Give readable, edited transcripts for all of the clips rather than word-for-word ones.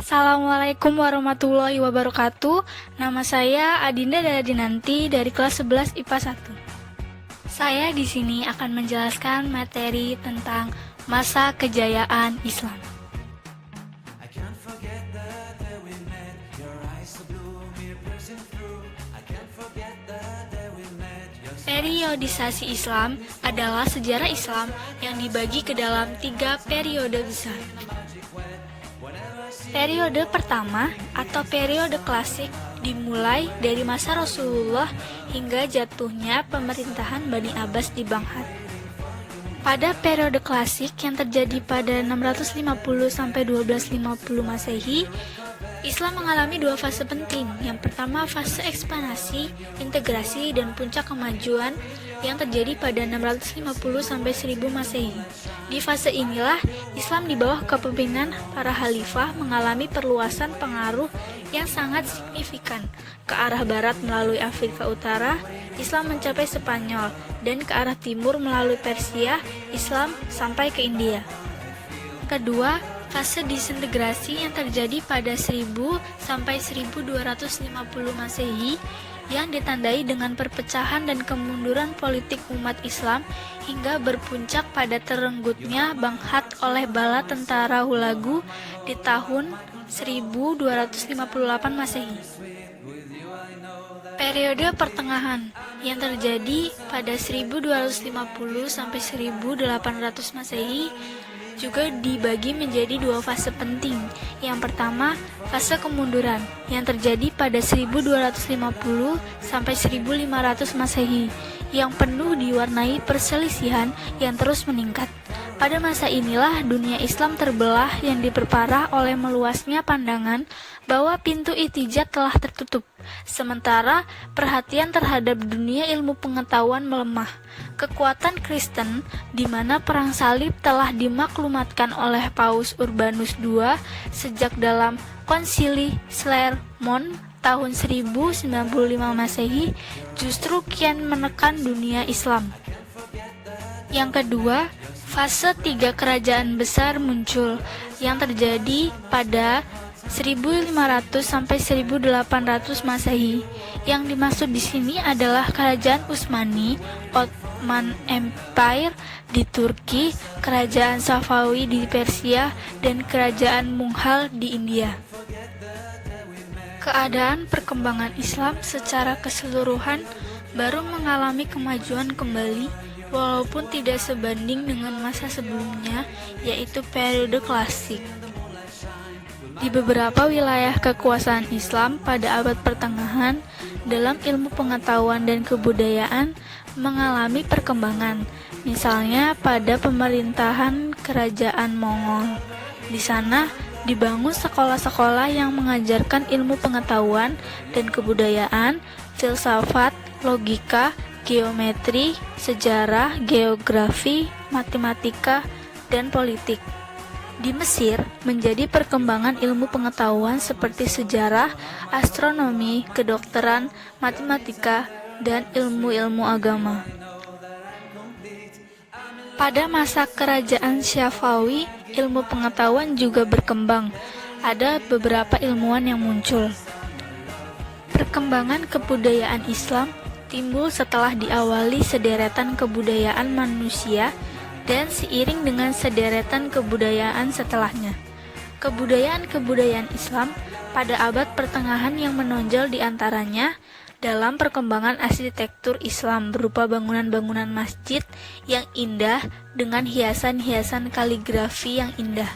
Assalamualaikum warahmatullahi wabarakatuh. Nama saya Adinda Daradinanti dari kelas 11 IPA 1. Saya di sini akan menjelaskan materi tentang masa kejayaan Islam. Periodisasi Islam adalah sejarah Islam yang dibagi ke dalam 3 periode besar. Periode pertama atau periode klasik dimulai dari masa Rasulullah hingga jatuhnya pemerintahan Bani Abbas di Baghdad. Pada periode klasik yang terjadi pada 650 sampai 1250 Masehi, Islam mengalami 2 fase penting. Yang pertama fase ekspansi, integrasi, dan puncak kemajuan yang terjadi pada 650 sampai 1000 Masehi. Di fase inilah Islam di bawah kepemimpinan para khalifah mengalami perluasan pengaruh yang sangat signifikan. Ke arah barat melalui Afrika Utara, Islam mencapai Spanyol, dan ke arah timur melalui Persia, Islam sampai ke India. Kedua, fase disintegrasi yang terjadi pada 1000 sampai 1250 Masehi yang ditandai dengan perpecahan dan kemunduran politik umat Islam hingga berpuncak pada terenggutnya Baghdad oleh bala tentara Hulagu di tahun 1258 Masehi. Periode pertengahan yang terjadi pada 1250 sampai 1800 Masehi juga dibagi menjadi 2 fase penting. Yang pertama, fase kemunduran yang terjadi pada 1250 sampai 1500 Masehi yang penuh diwarnai perselisihan yang terus meningkat. Pada masa inilah dunia Islam terbelah yang diperparah oleh meluasnya pandangan bahwa pintu itijah telah tertutup, sementara perhatian terhadap dunia ilmu pengetahuan melemah. Kekuatan Kristen, di mana perang salib telah dimaklumatkan oleh Paus Urbanus II sejak dalam Konsili Clermont tahun 1095 Masehi, justru kian menekan dunia Islam. Yang kedua, fase 3 kerajaan besar muncul yang terjadi pada 1500 sampai 1800 Masehi. Yang dimaksud di sini adalah kerajaan Utsmani, Ottoman Empire di Turki, kerajaan Safawi di Persia, dan kerajaan Mughal di India. Keadaan perkembangan Islam secara keseluruhan baru mengalami kemajuan kembali, walaupun tidak sebanding dengan masa sebelumnya, yaitu periode klasik. Di beberapa wilayah kekuasaan Islam pada abad pertengahan, dalam ilmu pengetahuan dan kebudayaan mengalami perkembangan. Misalnya pada pemerintahan kerajaan Mongol. Di sana dibangun sekolah-sekolah yang mengajarkan ilmu pengetahuan dan kebudayaan, filsafat, logika, geometri, sejarah, geografi, matematika, dan politik. Di Mesir, menjadi perkembangan ilmu pengetahuan seperti sejarah, astronomi, kedokteran, matematika, dan ilmu-ilmu agama. Pada masa kerajaan Syafawi, ilmu pengetahuan juga berkembang. Ada beberapa ilmuwan yang muncul. Perkembangan kebudayaan Islam timbul setelah diawali sederetan kebudayaan manusia dan seiring dengan sederetan kebudayaan setelahnya. Kebudayaan-kebudayaan Islam pada abad pertengahan yang menonjol diantaranya dalam perkembangan arsitektur Islam berupa bangunan-bangunan masjid yang indah dengan hiasan-hiasan kaligrafi yang indah.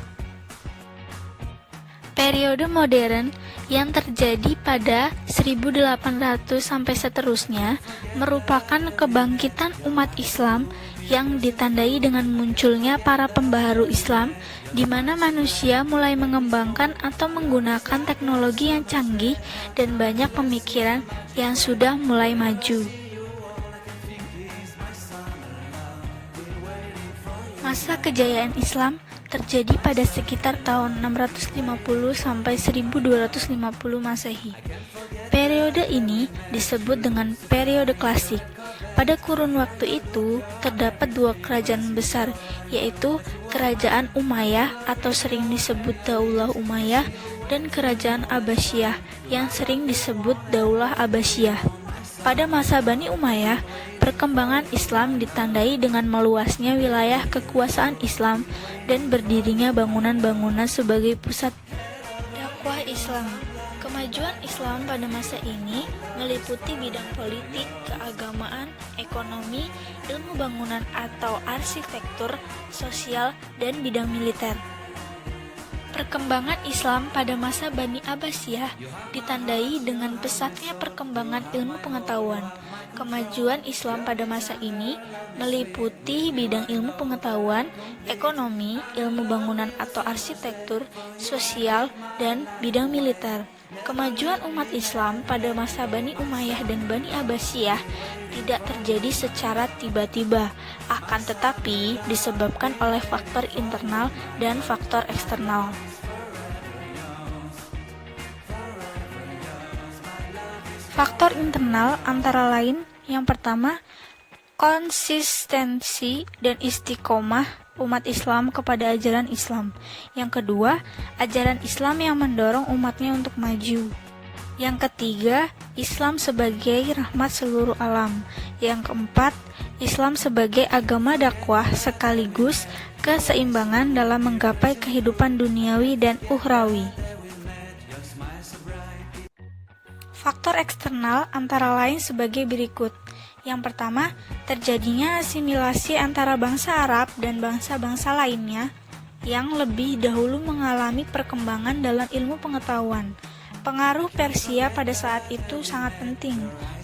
Periode modern yang terjadi pada 1800 sampai seterusnya merupakan kebangkitan umat Islam yang ditandai dengan munculnya para pembaharu Islam, di mana manusia mulai mengembangkan atau menggunakan teknologi yang canggih dan banyak pemikiran yang sudah mulai maju. Masa kejayaan Islam terjadi pada sekitar tahun 650 sampai 1250 Masehi. Periode ini disebut dengan periode klasik. Pada kurun waktu itu, terdapat 2 kerajaan besar, yaitu Kerajaan Umayyah atau sering disebut Daulah Umayyah dan kerajaan Abbasiyah yang sering disebut Daulah Abbasiyah. Pada masa Bani Umayyah, perkembangan Islam ditandai dengan meluasnya wilayah kekuasaan Islam dan berdirinya bangunan-bangunan sebagai pusat dakwah Islam. Kemajuan Islam pada masa ini meliputi bidang politik, keagamaan, ekonomi, ilmu bangunan atau arsitektur, sosial, dan bidang militer. Perkembangan Islam pada masa Bani Abbasiyah ditandai dengan pesatnya perkembangan ilmu pengetahuan. Kemajuan Islam pada masa ini meliputi bidang ilmu pengetahuan, ekonomi, ilmu bangunan atau arsitektur, sosial, dan bidang militer. Kemajuan umat Islam pada masa Bani Umayyah dan Bani Abbasiyah tidak terjadi secara tiba-tiba, akan tetapi disebabkan oleh faktor internal dan faktor eksternal. Faktor internal antara lain yang pertama, konsistensi dan istiqomah umat Islam kepada ajaran Islam. Yang kedua, ajaran Islam yang mendorong umatnya untuk maju. Yang ketiga, Islam sebagai rahmat seluruh alam. Yang keempat, Islam sebagai agama dakwah sekaligus keseimbangan dalam menggapai kehidupan duniawi dan ukhrawi. Faktor eksternal antara lain sebagai berikut. Yang pertama, terjadinya asimilasi antara bangsa Arab dan bangsa-bangsa lainnya yang lebih dahulu mengalami perkembangan dalam ilmu pengetahuan. Pengaruh Persia pada saat itu sangat penting.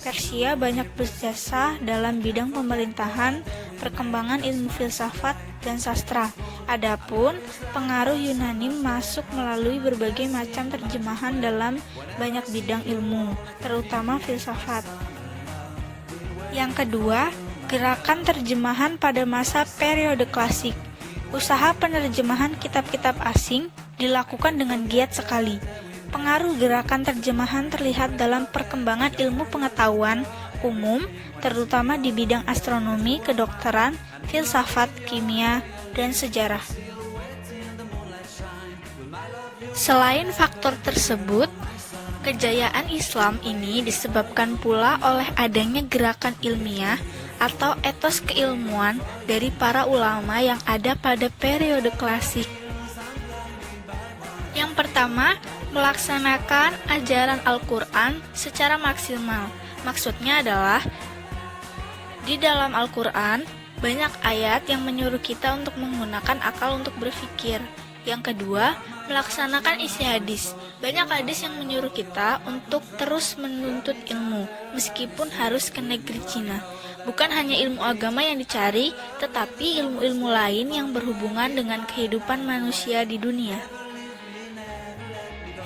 Persia banyak berjasa dalam bidang pemerintahan, perkembangan ilmu filsafat, dan sastra. Adapun pengaruh Yunani masuk melalui berbagai macam terjemahan dalam banyak bidang ilmu, terutama filsafat. Yang kedua, gerakan terjemahan pada masa periode klasik. Usaha penerjemahan kitab-kitab asing dilakukan dengan giat sekali. Pengaruh gerakan terjemahan terlihat dalam perkembangan ilmu pengetahuan umum, terutama di bidang astronomi, kedokteran, filsafat, kimia, dan sejarah. Selain faktor tersebut, kejayaan Islam ini disebabkan pula oleh adanya gerakan ilmiah atau etos keilmuan dari para ulama yang ada pada periode klasik. Yang pertama, melaksanakan ajaran Al-Quran secara maksimal. Maksudnya adalah, di dalam Al-Quran banyak ayat yang menyuruh kita untuk menggunakan akal untuk berpikir. Yang kedua, melaksanakan isi hadis. Banyak hadis yang menyuruh kita untuk terus menuntut ilmu, meskipun harus ke negeri Cina. Bukan hanya ilmu agama yang dicari, tetapi ilmu-ilmu lain yang berhubungan dengan kehidupan manusia di dunia.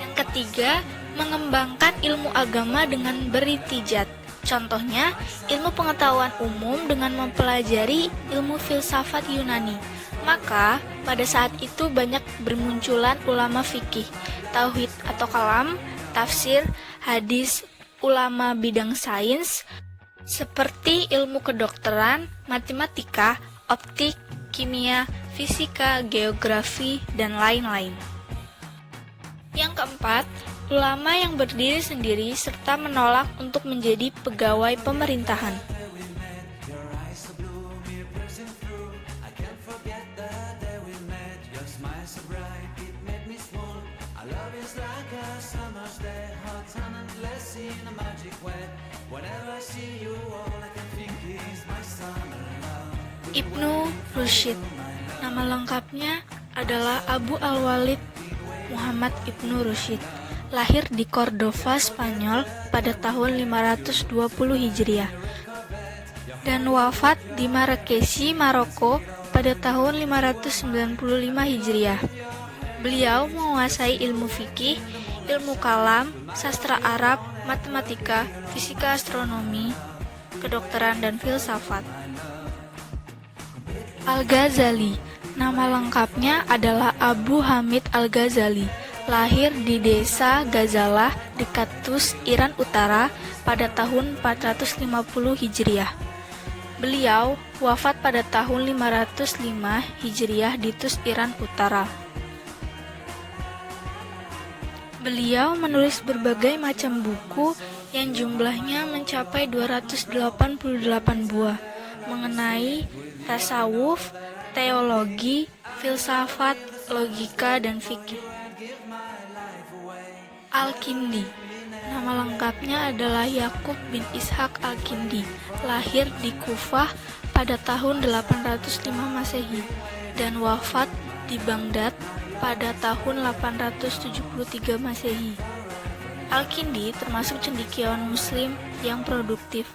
Yang ketiga, mengembangkan ilmu agama dengan beritijat. Contohnya, ilmu pengetahuan umum dengan mempelajari ilmu filsafat Yunani. Maka, pada saat itu banyak bermunculan ulama fikih, tauhid atau kalam, tafsir, hadis, ulama bidang sains, seperti ilmu kedokteran, matematika, optik, kimia, fisika, geografi, dan lain-lain. Yang keempat, ulama yang berdiri sendiri serta menolak untuk menjadi pegawai pemerintahan. Ibnu Rusyd, nama lengkapnya adalah Abu Al-Walid Muhammad Ibnu Rusyd, lahir di Cordova, Spanyol pada tahun 520 Hijriah dan wafat di Marrakesh, Maroko pada tahun 595 Hijriah. Beliau menguasai ilmu fikih, ilmu kalam, sastra Arab, matematika, fisika, astronomi, kedokteran, dan filsafat. Al-Ghazali, nama lengkapnya adalah Abu Hamid Al-Ghazali, lahir di desa Ghazalah dekat Tus, Iran Utara pada tahun 450 Hijriah. Beliau wafat pada tahun 505 Hijriah di Tus, Iran Utara. Beliau menulis berbagai macam buku yang jumlahnya mencapai 288 buah mengenai tasawuf, teologi, filsafat, logika, dan fikih. Al-Kindi. Nama lengkapnya adalah Yakub bin Ishaq Al-Kindi, lahir di Kufah pada tahun 805 Masehi dan wafat di Baghdad pada tahun 873 Masehi. Al-Kindi termasuk cendekiawan muslim yang produktif.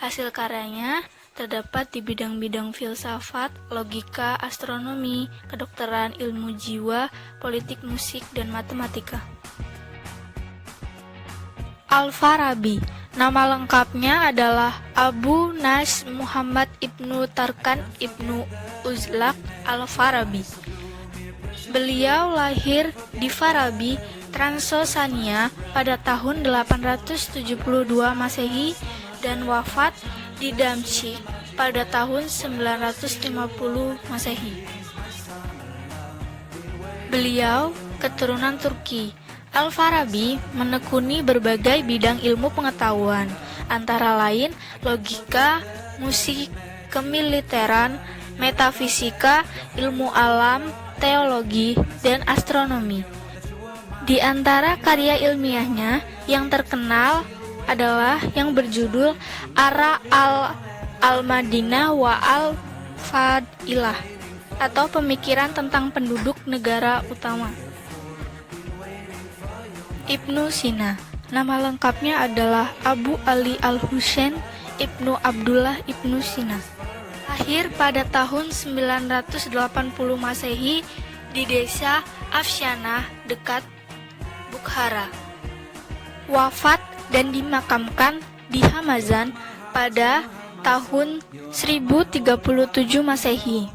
Hasil karyanya terdapat di bidang-bidang filsafat, logika, astronomi, kedokteran, ilmu jiwa, politik, musik, dan matematika. Al-Farabi. Nama lengkapnya adalah Abu Nasr Muhammad Ibnu Tarkan Ibnu Uzlaq Al-Farabi. Beliau lahir di Farabi, Transylvania pada tahun 872 Masehi dan wafat di Damsyik pada tahun 950 Masehi. Beliau keturunan Turki. Al-Farabi menekuni berbagai bidang ilmu pengetahuan, antara lain logika, musik, kemiliteran, metafisika, ilmu alam, teologi, dan astronomi. Di antara karya ilmiahnya yang terkenal adalah yang berjudul Ara al-Madinah wa al-Fadilah, atau pemikiran tentang penduduk negara utama. Ibnu Sina. Nama lengkapnya adalah Abu Ali Al-Husain Ibnu Abdullah Ibnu Sina. Lahir pada tahun 980 Masehi di desa Afsyanah dekat Bukhara. Wafat dan dimakamkan di Hamazan pada tahun 1037 Masehi.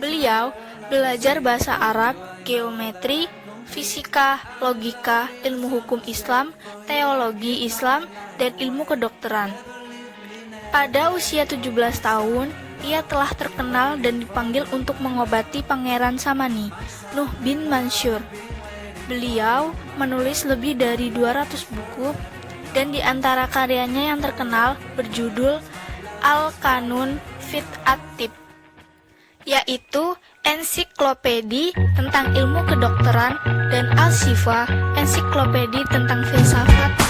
Beliau belajar bahasa Arab, geometri, fisika, logika, ilmu hukum Islam, teologi Islam, dan ilmu kedokteran. Pada usia 17 tahun, ia telah terkenal dan dipanggil untuk mengobati Pangeran Samani, Nuh bin Mansur. Beliau menulis lebih dari 200 buku, dan di antara karyanya yang terkenal berjudul Al-Kanun fit At-Tib, yaitu ensiklopedi tentang ilmu kedokteran, dan Al-Syifa, ensiklopedi tentang filsafat